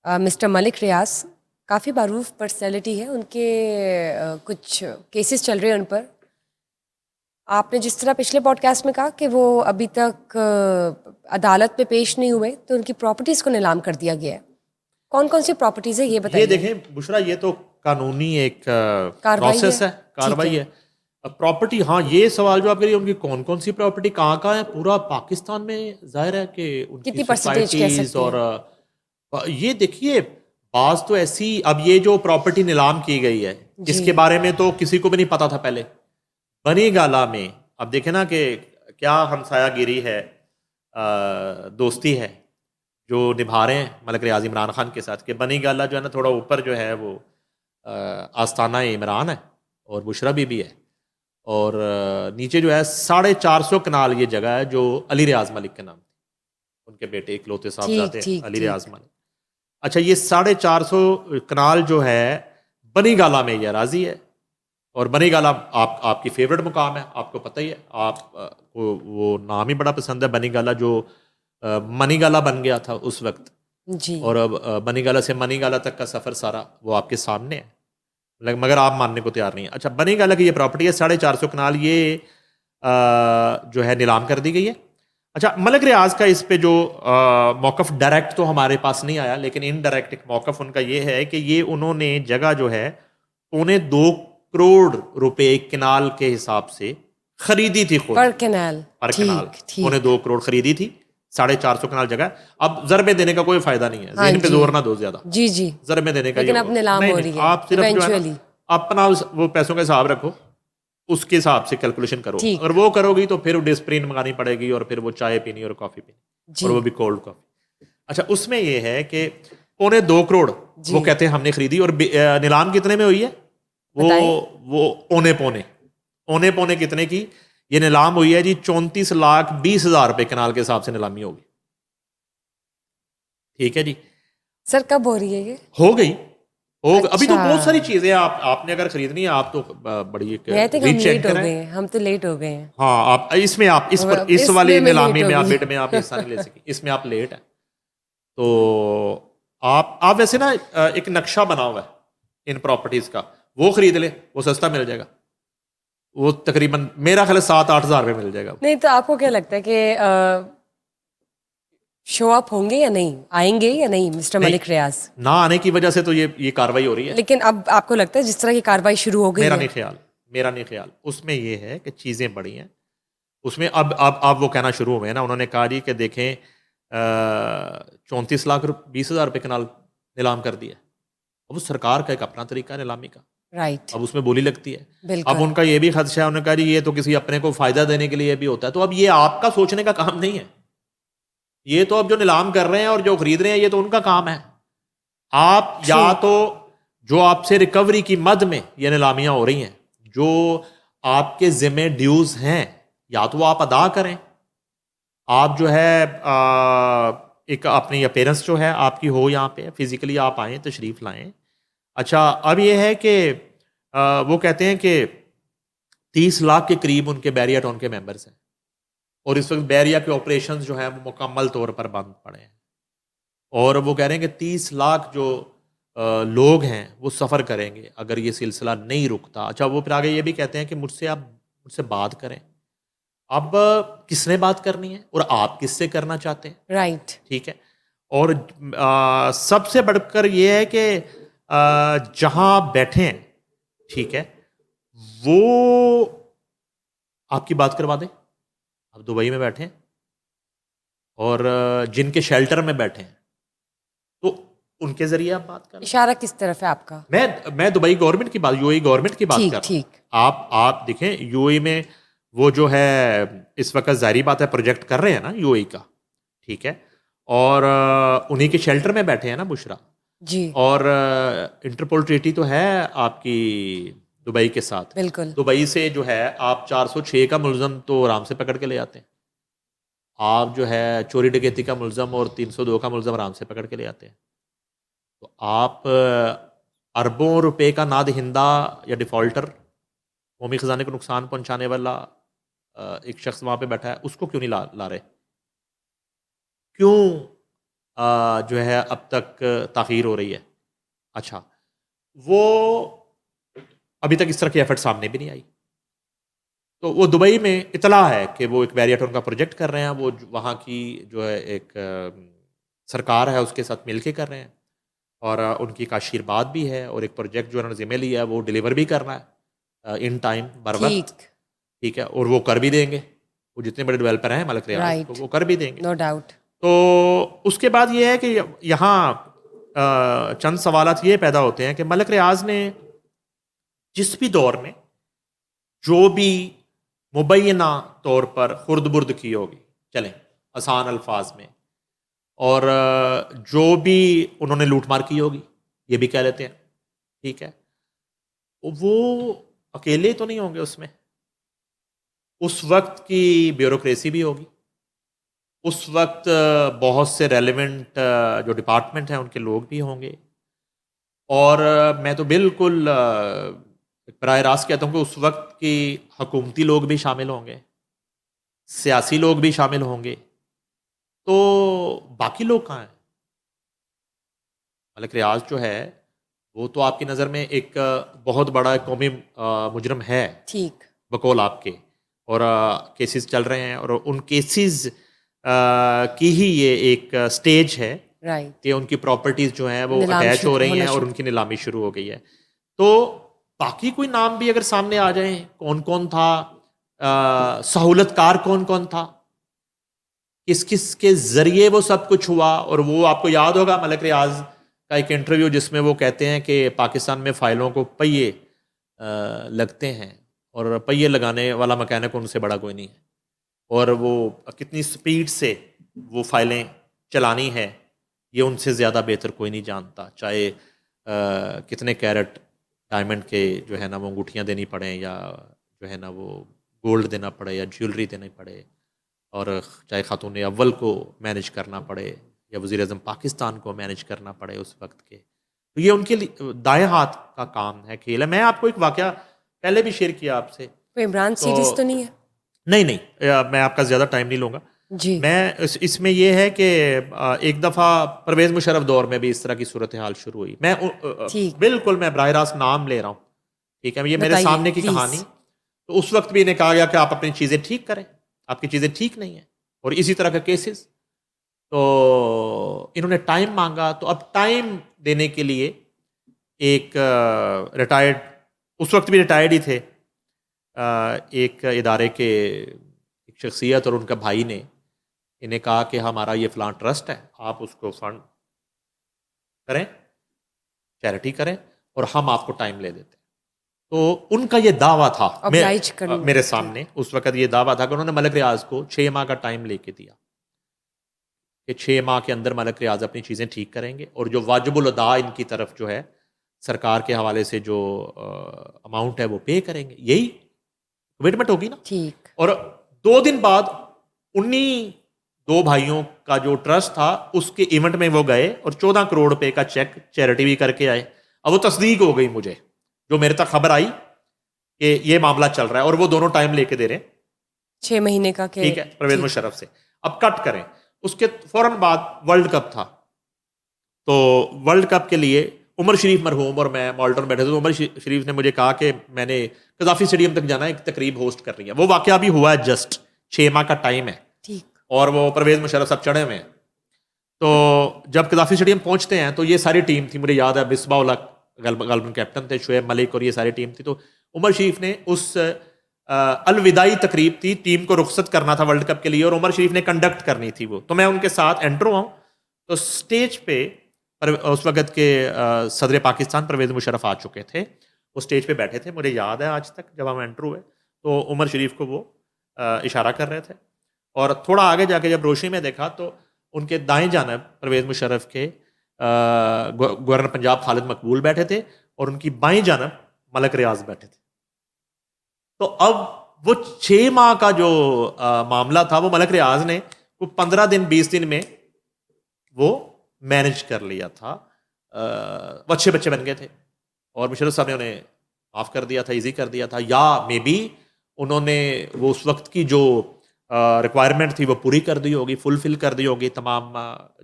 Mister Malik रियाज काफ़ी मारूफ personality है, उनके कुछ केसेस चल रहे हैं उन पर। आपने जिस तरह पिछले पॉडकास्ट में कहा कि वो अभी तक अदालत में पेश नहीं हुए, तो उनकी प्रॉपर्टीज़ को नीलाम कर दिया गया है। कौन कौन सी प्रॉपर्टीज़ है ये ये बताइए। देखें बुशरा, ये तो कानूनी एक कार्रवाई प्रोसेस है, ठीक कार्रवाई है। प्रॉपर्टी, हाँ, ये सवाल जो आप करिए उनकी कौन कौन सी प्रॉपर्टी कहाँ कहाँ है, पूरा पाकिस्तान में जाहिर है कि उनकी कितनी परसेंटेज कह सोसाइटीज सकते और हैं? ये देखिए, बाज तो ऐसी, अब ये जो प्रॉपर्टी नीलाम की गई है जी इसके बारे में तो किसी को भी नहीं पता था पहले। बनी गाला में अब देखे ना कि क्या हमसायागिरी है, दोस्ती है जो निभा रहे हैं मलिक रियाज इमरान खान के साथ। कि बनी गाला जो है ना, थोड़ा ऊपर जो है वो आस्ताना इमरान है और बुशरा बीबी है, और नीचे जो है 450 कनाल ये जगह है जो अली रियाज मलिक के नाम थी, उनके बेटे इकलौते ठीक साहबजादे ठीक अली रियाज ठीक। मलिक। अच्छा, ये 450 कनाल जो है बनी गाला में ये राजी है। और बनी गाला आपकी फेवरेट मुकाम है, आपको पता ही है। आप को वो नाम ही बड़ा पसंद है बनी गाला, जो मनी गाला बन गया था उस वक्त। जी और अब बनी गाला से मनी गाला तक का सफ़र सारा वो आपके सामने है, मगर आप मानने को तैयार नहीं है। अच्छा, बनी गाला की ये प्रॉपर्टी है 450 कनाल, ये जो है नीलाम कर दी गई है। अच्छा, मलिक रियाज का इस पे जो मौक़िफ़ डायरेक्ट तो हमारे पास नहीं आया, लेकिन इनडायरेक्ट एक मौक़िफ़ उनका ये है कि ये उन्होंने जगह जो है 2.25 करोड़ रुपए किनाल के हिसाब से खरीदी थी खुद। पर कैनाल। पर कनाल ठीक पौने ठीक। 2 करोड़ खरीदी थी, 450 कनाल जगह। अब ज़रबे देने का कोई फायदा नहीं है, हाँ जहन पे जी जोर ना दो ज्यादा। जी जी। ज़रबे देने का ये लेकिन अब नीलाम नहीं हो नहीं, रही है आप सिर्फ जो है ना इवेंचुअली। अपना वो पैसों का हिसाब रखो, उसके हिसाब से कैलकुलेशन करो। अगर ठीक। वो करोगी तो फिर डिस्प्रिन मंगानी पड़ेगी, और फिर वो चाय पीनी और कॉफ़ी पीनी, और जी वो भी कोल्ड कॉफ़ी। अच्छा, उसमें ये है कि 2.25 करोड़ जी। वो कहते हैं हमने खरीदी, और नीलाम कितने में हुई है? वो बताएं। वो औने पौने, औने पौने कितने की ये नीलाम हुई है जी? 34,20,000 रुपए कनाल के हिसाब से नीलामी होगी। ठीक है जी, सर कब हो रही है ये? हो गई, हो अभी तो अच्छा। बहुत सारी चीजें आपने अगर खरीदनी है, आप तो बड़ी एक मैं थिंक हम रिच लेट हो एंकर है। गए हैं, हम तो लेट हो गए हैं। हाँ, आप इसमें आप इस पर अब इस इसमें वाली मैं लेट नीलामी में आप होगी। बिड में आप हिस्सा नहीं ले सकी, इसमें आप लेट है। तो आप वैसे ना एक नक्शा बना हुआ है इन प्रॉपर्टीज का, वो खरीद ले, वो सस्ता मिल जाएगा। वो तकरीबन मेरा ख्याल 7-8 हज़ार रुपये मिल जाएगा। नहीं तो आपको क्या लगता है कि शो अप होंगे या नहीं, आएंगे या नहीं मिस्टर नहीं, मलिक रियाज? ना आने की वजह से तो ये कार्रवाई हो रही है। लेकिन अब आपको लगता है जिस तरह की कार्रवाई शुरू हो गई मेरा है? नहीं ख्याल, मेरा नहीं ख्याल। उसमें ये है कि चीज़ें बड़ी हैं। उसमें अब वो कहना शुरू हुए हैं ना, उन्होंने कहा जी कि देखें 34,20,000 रुपये कनाल नीलाम कर दिया। अब वो सरकार का एक अपना तरीका है नीलामी का, राइट। अब उसमें बोली लगती है। अब बिल्कुल। उनका ये भी खदशा है, उन्होंने कहा जी ये तो किसी अपने को फ़ायदा देने के लिए भी होता है। तो अब ये आपका सोचने का काम नहीं है, ये तो अब जो नीलाम कर रहे हैं और जो खरीद रहे हैं ये तो उनका काम है। आप ट्रू। या तो जो आपसे रिकवरी की मद में ये नीलामियां हो रही हैं, जो आपके जिम्मे ड्यूज हैं, या तो आप अदा करें। आप जो है एक अपनी अपेयरेंस जो है आपकी हो, यहाँ पे फिजिकली आप आएँ, तशरीफ़ लाएं। अच्छा, अब ये है कि वो कहते हैं कि 30 लाख के करीब उनके बैरिया टाउन के मेंबर्स हैं, और इस वक्त बैरिया के ऑपरेशन जो हैं वो मुकम्मल तौर पर बंद पड़े हैं। और वो कह रहे हैं कि 30 लाख जो लोग हैं वो सफ़र करेंगे अगर ये सिलसिला नहीं रुकता। अच्छा, वो फिर आगे ये भी कहते हैं कि मुझसे बात करें। अब किसने बात करनी है और आप किससे करना चाहते हैं? राइट। ठीक है। और सबसे बढ़कर ये है कि जहाँ आप बैठे हैं, ठीक है, वो आपकी बात करवा दें। आप दुबई में बैठे हैं और जिनके शेल्टर में बैठे हैं, तो उनके जरिए आप बात करें। इशारा किस तरफ है आपका? मैं दुबई गवर्नमेंट की बात, यूएई गवर्नमेंट की बात ठीक कर रहा हूँ। ठीक। आप देखें, यूएई में वो जो है इस वक्त जाहिर बात है प्रोजेक्ट कर रहे हैं ना यूएई का, ठीक है, और उन्हीं के शेल्टर में बैठे हैं ना बुशरा। जी और इंटरपोल ट्रीटी तो है आपकी दुबई के साथ। बिल्कुल। दुबई से जो है आप 406 का मुलजम तो आराम से पकड़ के ले आते हैं। आप जो है चोरी डकैती का मुलजम और 302 का मुलजम आराम से पकड़ के ले आते हैं। तो आप अरबों रुपए का नादहिंदा या डिफ़ॉल्टर, कौमी ख़जाने को नुकसान पहुंचाने वाला एक शख्स वहाँ पे बैठा है, उसको क्यों नहीं ला रहे? क्यों जो है अब तक ताख़ीर हो रही है। अच्छा, वो अभी तक इस तरह की एफर्ट सामने भी नहीं आई। तो वो दुबई में इतला है कि वो एक बैरिएटन का प्रोजेक्ट कर रहे हैं, वो वहाँ की जो है एक सरकार है उसके साथ मिलके कर रहे हैं, और उनकी एक आशीर्वाद भी है, और एक प्रोजेक्ट जो उन्होंने ज़िम्मे लिया है वो डिलीवर भी करना है इन टाइम, बर वक्त। ठीक, ठीक है, और वो कर भी देंगे। वो जितने बड़े डेवलपर हैं मलिक रियाज, तो राइट, वो कर भी देंगे। No doubt. तो उसके बाद ये है कि यहाँ चंद सवालात ये पैदा होते हैं कि मलिक रियाज ने जिस भी दौर में जो भी मुबैना तौर पर खुर्द बुर्द की होगी, चलें आसान अल्फाज में, और जो भी उन्होंने लूटमार की होगी, ये भी कह लेते हैं, ठीक है, वो अकेले तो नहीं होंगे उसमें। उस वक्त की ब्यूरोक्रेसी भी होगी, उस वक्त बहुत से रेलेवेंट जो डिपार्टमेंट हैं उनके लोग भी होंगे, और मैं तो बिल्कुल बराह रास्त कहता हूँ कि उस वक्त की हुकूमती लोग भी शामिल होंगे, सियासी लोग भी शामिल होंगे। तो बाकी लोग कहाँ हैं? मलिक रियाज जो है वो तो आपकी नज़र में एक बहुत बड़ा कौमी मुजरम है ठीक, बकौल आपके, और केसेस चल रहे हैं, और उन केसेस की ही ये एक स्टेज है राइट, कि उनकी प्रॉपर्टीज़ जो हैं वो नीलाम अटैच हो रही होना हैं और शुरू। उनकी नीलामी शुरू हो गई है। तो बाकी कोई नाम भी अगर सामने आ जाए, कौन कौन था, सहूलतकार कौन कौन था, किस किस के ज़रिए वो सब कुछ हुआ। और वो आपको याद होगा मलिक रियाज का एक इंटरव्यू जिसमें वो कहते हैं कि पाकिस्तान में फ़ाइलों को पहिए लगते हैं, और पहिए लगाने वाला मैकेनिक उनसे बड़ा कोई नहीं है, और वो कितनी स्पीड से वो फाइलें चलानी है ये उनसे ज़्यादा बेहतर कोई नहीं जानता। चाहे कितने कैरेट डायमंड के जो है ना वो अंगूठियाँ देनी पड़े, या जो है ना वो गोल्ड देना पड़े, या ज्वेलरी देनी पड़े, और चाहे खातून अव्वल को मैनेज करना पड़े, या वज़ीर आज़म पाकिस्तान को मैनेज करना पड़े उस वक्त के, तो ये उनके लिए दाएं हाथ का काम है, खेल है। मैं आपको एक वाक़या पहले भी शेयर किया आपसे। कोई इमरान तो सीरीज तो नहीं है? नहीं नहीं, मैं आपका ज़्यादा टाइम नहीं लूँगा। जी, मैं इसमें ये है कि एक दफ़ा परवेज़ मुशर्रफ दौर में भी इस तरह की सूरत हाल शुरू हुई। मैं ठीक, बिल्कुल मैं बराह रास्त नाम ले रहा हूँ, ठीक है, ये मेरे बताइए सामने की प्लीज। कहानी। तो उस वक्त भी इन्हें कहा गया कि आप अपनी चीज़ें ठीक करें, आपकी चीज़ें ठीक नहीं हैं, और इसी तरह के केसेस। तो इन्होंने टाइम मांगा, तो अब टाइम देने के लिए एक रिटायर्ड, उस वक्त भी रिटायर्ड ही थे, एक इदारे के एक शख्सियत और उनका भाई ने इन्हें कहा कि हमारा ये फ़लाँ ट्रस्ट है, आप उसको फंड करें, चैरिटी करें, और हम आपको टाइम ले देते हैं। तो उनका ये दावा था ऑब्लाइज करना, मेरे ठीक, सामने उस वक़्त ये दावा था कि उन्होंने मलिक रियाज को 6 माह का टाइम लेके दिया कि 6 माह के अंदर मलिक रियाज अपनी चीज़ें ठीक करेंगे, और जो वाजिबुल अदा इनकी तरफ जो है सरकार के हवाले से जो अमाउंट है वो पे करेंगे। यही कमिटमेंट होगी ना। ठीक, और 2 दिन बाद उन्हीं 2 भाइयों का जो ट्रस्ट था उसके इवेंट में वो गए और 14 करोड़ रुपए का चेक चैरिटी भी करके आए। अब वो तस्दीक हो गई मुझे, जो मेरे तक खबर आई कि ये मामला चल रहा है, और वो दोनों टाइम लेके दे रहे हैं, 6 महीने का के, ठीक है, परवेज ठीक, मुशर्रफ से। अब कट करें, उसके फौरन बाद वर्ल्ड कप था। तो वर्ल्ड कप के लिए उमर शरीफ मरहूम और मैं मॉल्टन बैठे थे, तो उमर शरीफ ने मुझे कहा कि मैंने कजाफी स्टेडियम तक जाना है, एक तकरीब होस्ट कर रही है। वो वाकया भी हुआ है, जस्ट 6 माह का टाइम है, ठीक, और वो परवेज मुशर्रफ सब चढ़े हुए हैं। तो जब कजाफी स्टेडियम पहुंचते हैं तो ये सारी टीम थी, मुझे याद है बिस्बा उल हक गलबन कैप्टन थे, शुएब मलिक और ये सारी टीम थी। तो उमर शरीफ ने उस अलविदाई तकरीब थी, टीम को रुखसत करना था वर्ल्ड कप के लिए, और उमर शरीफ ने कंडक्ट करनी थी वो। तो मैं उनके साथ एंटर हुआ हूँ, तो स्टेज पे उस वक़्त के सदर पाकिस्तान परवेज़ मुशर्रफ आ चुके थे, वो स्टेज पे बैठे थे। मुझे याद है आज तक, जब हम एंटर हुए तो उमर शरीफ को वो इशारा कर रहे थे, और थोड़ा आगे जाके जब रोशनी में देखा तो उनके दाएं जानब परवेज़ मुशर्रफ के गवर्नर पंजाब खालिद मकबूल बैठे थे, और उनकी बाएं जानब मलिक रियाज बैठे थे। तो अब वो 6 माह का जो मामला था वो मलिक रियाज ने वो 15 दिन 20 दिन में वो मैनेज कर लिया था। वो अच्छे बच्चे बन गए थे, और मुशर्रफ साहब ने उन्हें माफ़ कर दिया था, इजी कर दिया था, या मे बी उन्होंने वो उस वक्त की जो रिक्वायरमेंट थी वो पूरी कर दी होगी, फुलफिल कर दी होगी तमाम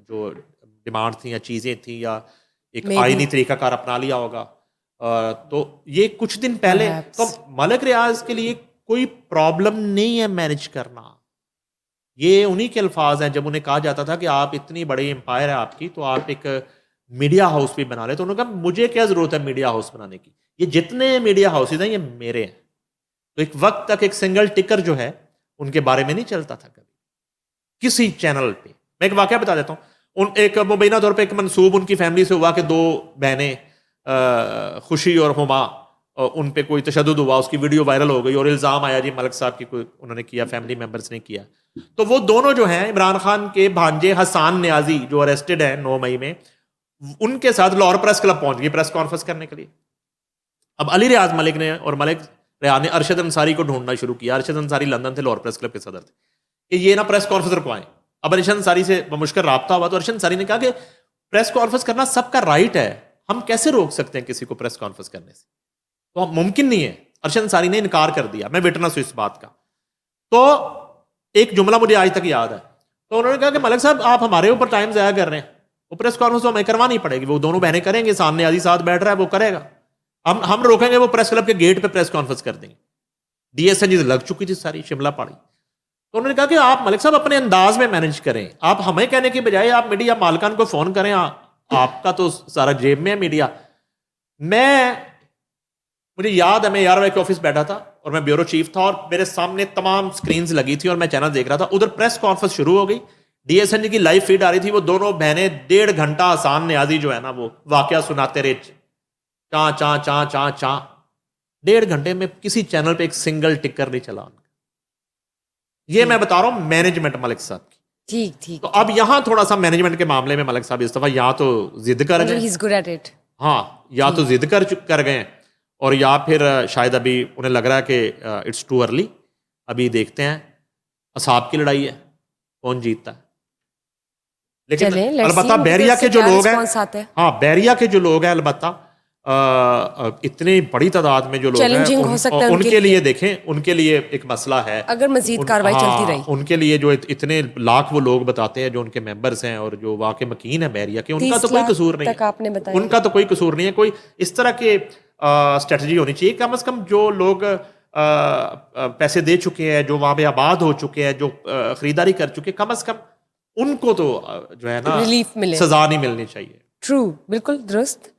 जो डिमांड थी या चीज़ें थी या एक Maybe. आईनी तरीकाकार अपना लिया होगा। तो ये कुछ दिन पहले Perhaps. तो मलिक रियाज के लिए कोई प्रॉब्लम नहीं है मैनेज करना। ये उन्हीं के अल्फाज हैं, जब उन्हें कहा जाता था कि आप इतनी बड़ी एम्पायर है आपकी, तो आप एक मीडिया हाउस भी बना ले। तो उन्होंने कहा मुझे क्या ज़रूरत है मीडिया हाउस बनाने की, ये जितने मीडिया हाउसेज हैं ये मेरे हैं। तो एक वक्त तक एक सिंगल टिकर जो है उनके बारे में नहीं चलता था कभी किसी चैनल पे। मैं एक वाकया बता देता हूँ। एक मुबैना तौर पे एक मंसूब उनकी फैमिली से हुआ कि दो बहनें खुशी और हुमा, उन पे कोई तशद्दुद हुआ, उसकी वीडियो वायरल हो गई और इल्ज़ाम आया जी मलिक साहब की कोई उन्होंने किया, फैमिली मेम्बर्स ने किया। तो वो दोनों जो हैं इमरान खान के भांजे हसान न्याजी जो अरेस्टेड हैं 9 मई में, उनके साथ लाहौर प्रेस क्लब पहुंच गई प्रेस कॉन्फ्रेंस करने के लिए। अब अली रियाज मलिक ने और मलिक रियाज ने अरशद अंसारी को ढूंढना शुरू किया। अरशद अंसारी लंदन थे, लाहौर प्रेस क्लब के सदर थे, कि ये ना प्रेस कॉन्फ्रेंस रखवाएं। अब अरशद अंसारी से मुश्किल रब्ता हुआ तो अरशद अंसारी ने कहा कि प्रेस कॉन्फ्रेंस करना सबका राइट है, हम कैसे रोक सकते हैं किसी को प्रेस कॉन्फ्रेंस करने से, तो मुमकिन नहीं है। अरशद अंसारी ने इनकार कर दिया, मैं विटनेस हूं इस बात का। तो एक जुमला मुझे आज तक याद है, तो उन्होंने कहा कि मलिक साहब आप हमारे ऊपर टाइम ज़ाया कर रहे हैं, वो प्रेस कॉन्फ्रेंस तो हमें करवानी पड़ेगी, वो दोनों बहनें करेंगे, सामने आजी साथ बैठ रहा है वो करेगा, हम रोकेंगे, वो प्रेस क्लब के गेट पे प्रेस कॉन्फ्रेंस कर देंगे। DSN लग चुकी थी सारी शिमला पड़ी। तो उन्होंने कहा कि आप मलिक साहब अपने अंदाज में मैनेज करें, आप हमें कहने की बजाय आप मीडिया मालकान को फोन करें, आपका तो सारा जेब में है मीडिया। मुझे याद है मैं 11 बजे के ऑफिस बैठा था और मैं ब्यूरो चीफ था और मेरे सामने तमाम स्क्रीन्स लगी थी और मैं चैनल देख रहा था। उधर प्रेस कॉन्फ्रेंस शुरू हो गई, DSN की लाइव फीड आ रही थी, वो दोनों बहनें 1.5 घंटा हसान न्याजी जो है ना वो वाकया सुनाते रहे, चा चा चा चा चा। 1.5 घंटे में किसी चैनल पे एक सिंगल टिकर नहीं चला उनका। ये मैं बता रहा हूं मैनेजमेंट मलिक साहब की। ठीक ठीक। तो अब यहां थोड़ा सा मैनेजमेंट के मामले में मलिक साहब इस दफा या तो जिद कर गए, He's good at it. हाँ, या तो जिद कर गए और या फिर शायद अभी उन्हें लग रहा है कि इट्स टू अर्ली, अभी देखते हैं। असाब की लड़ाई है, कौन जीतता है। लेकिन अलबत्ता बैरिया के जो लोग हैं, हाँ बैरिया के जो लोग हैं अलबत्ता इतनी बड़ी तादाद में जो लोग हैं हो सकता है उनके लिए देखें, उनके लिए एक मसला है अगर मजीद कार्रवाई चलती रही। उनके लिए जो इतने लाख वो लोग बताते हैं जो उनके मेंबर्स हैं और जो वाकई मकीन है बैरिया के, उनका तो कोई कसूर नहीं है, उनका तो कोई कसूर नहीं है। कोई इस तरह के स्ट्रेटजी होनी चाहिए, कम से कम जो लोग पैसे दे चुके हैं, जो वहां पे आबाद हो चुके हैं, जो खरीदारी कर चुके हैं, कम से कम उनको तो जो है ना रिलीफ मिले, सजा नहीं मिलनी चाहिए। ट्रू, बिल्कुल दुरुस्त।